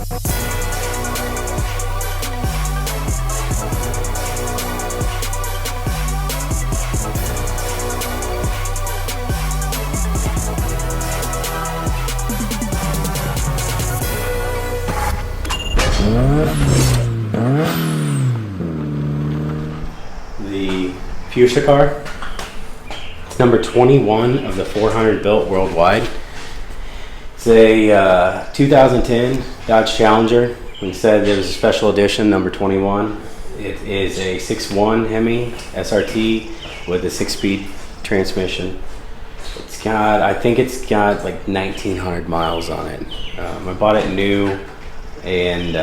The Fuchsia car. It's number 21 of the 400 built worldwide. It's a 2010 Dodge Challenger. We said it was a special edition, number 21. It is a 6.1 Hemi SRT with a 6-speed transmission. It's got, I think it's got like 1,900 miles on it. I bought it new and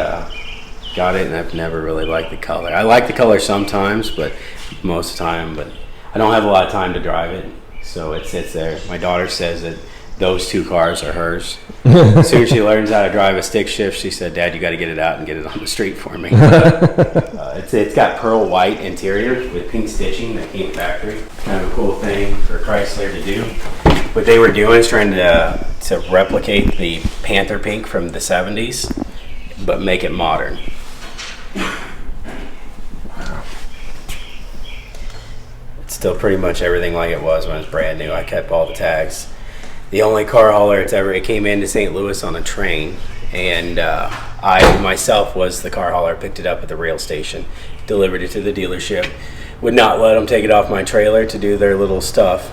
got it, and I've never really liked the color. I like the color sometimes, but most of the time, but I don't have a lot of time to drive it, so it sits there. My daughter says that those two cars are hers. As soon as she learns how to drive a stick shift, she said, "Dad, you got to get it out and get it on the street for me." It's got pearl white interior with pink stitching that came factory. Kind of a cool thing for Chrysler to do. What they were doing is trying to replicate the Panther pink from the 70s, but make it modern. It's still pretty much everything like it was when it was brand new. I kept all the tags. The only car hauler it came into St. Louis on a train, and I myself was the car hauler. Picked it up at the rail station, delivered it to the dealership. Would not let them take it off my trailer to do their little stuff,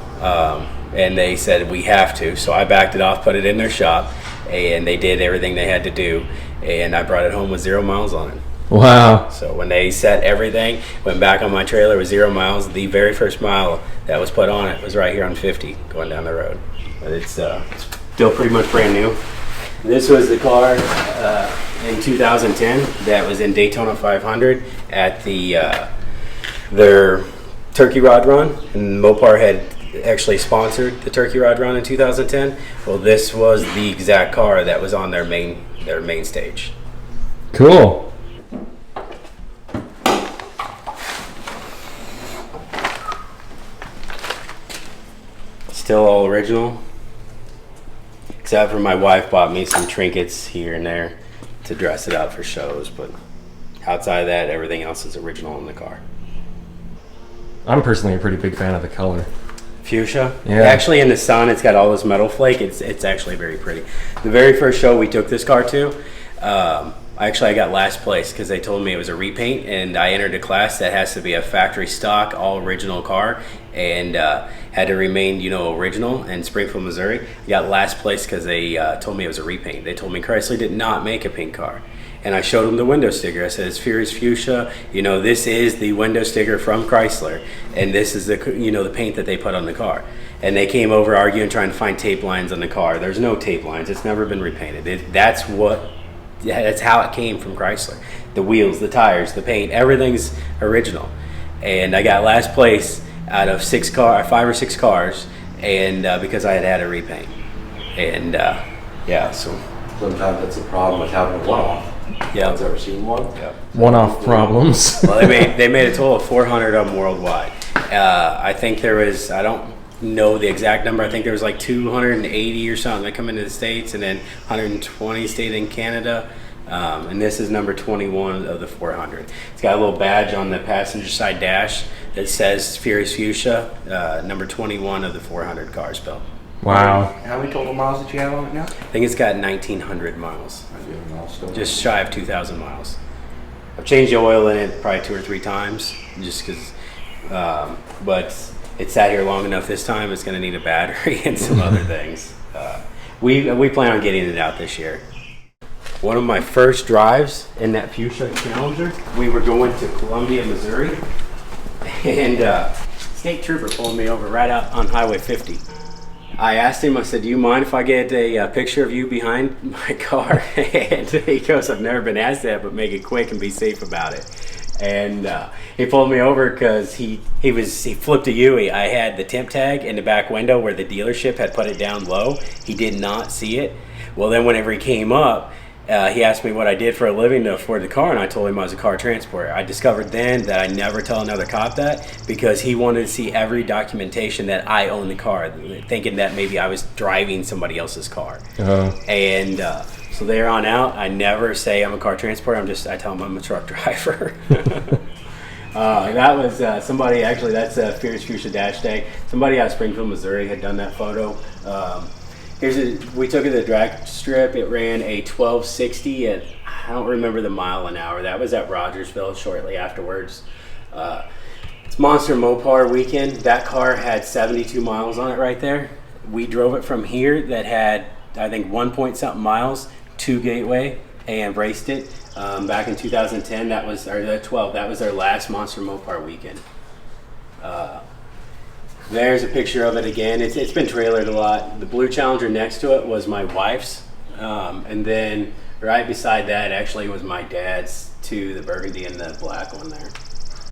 and they said we have to. So I backed it off, put it in their shop, and they did everything they had to do. And I brought it home with 0 miles on it. Wow. So when they set everything, went back on my trailer with 0 miles. The very first mile that was put on it was right here on 50 going down the road. But it's still pretty much brand new. This was the car in 2010 that was in Daytona 500 at their Turkey Rod Run, and Mopar had actually sponsored the Turkey Rod Run in 2010. Well, this was the exact car that was on their main stage. Cool. Still all original, except for my wife bought me some trinkets here and there to dress it up for shows, but outside of that, everything else is original in the car. I'm personally a pretty big fan of the color. Fuchsia? Yeah. Actually, in the sun, it's got all this metal flake. It's actually very pretty. The very first show we took this car to, I got last place because they told me it was a repaint, and I entered a class that has to be a factory stock, all original car, and had to remain, original in Springfield, Missouri. I got last place because they told me it was a repaint. They told me Chrysler did not make a pink car. And I showed them the window sticker. I said, "It's Furious Fuchsia. This is the window sticker from Chrysler, and this is the the paint that they put on the car." And they came over arguing, trying to find tape lines on the car. There's no tape lines. It's never been repainted. That's how it came from Chrysler. The wheels, the tires, the paint, everything's original. And I got last place out of 5 or 6 cars, and because I had a repaint. And so sometimes that's a problem with having a one-off. Yeah. Has ever seen one? Yeah. One-off problems. Well, they made a total of 400 of them worldwide. I think there was, I don't know the exact number, I think there was like 280 or something that come into the States, and then 120 stayed in Canada. And this is number 21 of the 400. It's got a little badge on the passenger side dash that says Furious Fuchsia, number 21 of the 400 cars built. Wow. How many total miles did you have on it now? I think it's got 1,900 miles. Just shy of 2,000 miles. I've changed the oil in it probably 2 or 3 times, just because, but it sat here long enough this time. It's going to need a battery and some other things. We plan on getting it out this year. One of my first drives in that Fuchsia Challenger, we were going to Columbia, Missouri, and state trooper pulled me over right out on Highway 50. I asked him, I said, "Do you mind if I get a picture of you behind my car?" And he goes, "I've never been asked that, but make it quick and be safe about it." And he pulled me over because he flipped a U. I had the temp tag in the back window where the dealership had put it down low. He did not see it. Well, then whenever he came up, he asked me what I did for a living to afford the car, and I told him I was a car transporter. I discovered then that I never tell another cop that, because he wanted to see every documentation that I own the car, thinking that maybe I was driving somebody else's car. Uh-huh. And So there on out, I never say I'm a car transporter. I tell them I'm a truck driver. That was somebody, actually, that's a Fierce Fuchsia Dash Day. Somebody out of Springfield, Missouri had done that photo. We took it to the drag strip. It ran a 1260 at, I don't remember the mile an hour. That was at Rogersville shortly afterwards. It's Monster Mopar weekend. That car had 72 miles on it right there. We drove it from here that had, I think, 1 point something miles to Gateway and raced it. Back in 2010, that was our 12. That was our last Monster Mopar weekend. There's a picture of it again. It's been trailered a lot. The blue Challenger next to it was my wife's, and then right beside that actually was my dad's too, the burgundy and the black one there.